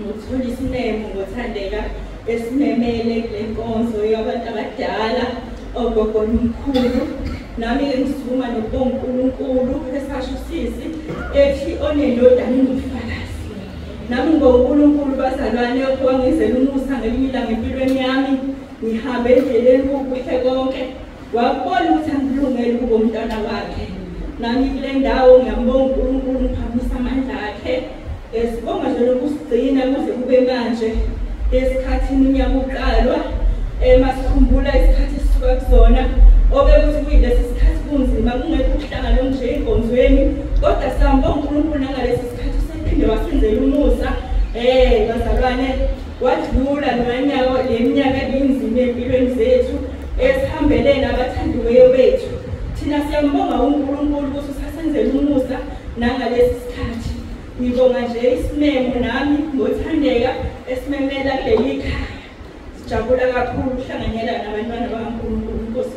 ngothola isinemo ngothandeka esimemele kule nkonzo yabantu abadala ogogo nomkhulu. Nami-ke ngisukuma nokubonga uNkulunkulu esasho sisi ethi onendodana inobufakazi. Nami ngibonga uNkulunkulu bazalwane okwangizela umusa ngelinye ilanga empilweni yami. Ngihambe endleleni kukuhle konke, wabona ukuthi angilungele ukuba umntwana wakhe. Nami kule ndawo ngiyambonga uNkulunkulu ngiphakamisa amandla akhe. Sibonga nje lokusigcina kuze kube manje esikhathini unyaka uqalwa. Masikhumbula isikhathi esisuka kuzona obekuthi kuyilesi sikhathi kunzima kungekho ukuhlangana nje enkonzweni, kodwa siyambonga uNkulunkulu nangalesi sikhathi usephinde wasenzela umusa. Bazalwane, wadlula le minyaka ebinzima empilweni zethu esihambele nabathandiweyo bethu. Thina siyambonga uNkulunkulu ukuthi usasenzela umusa nangalesi sikhathi. Ngibonga nje isimemo nami ngothandeka esimemela kuleli khaya. Sijabula kakhulu ukuhlanganyela nabantwana bakaNkulunkulu. Inkosi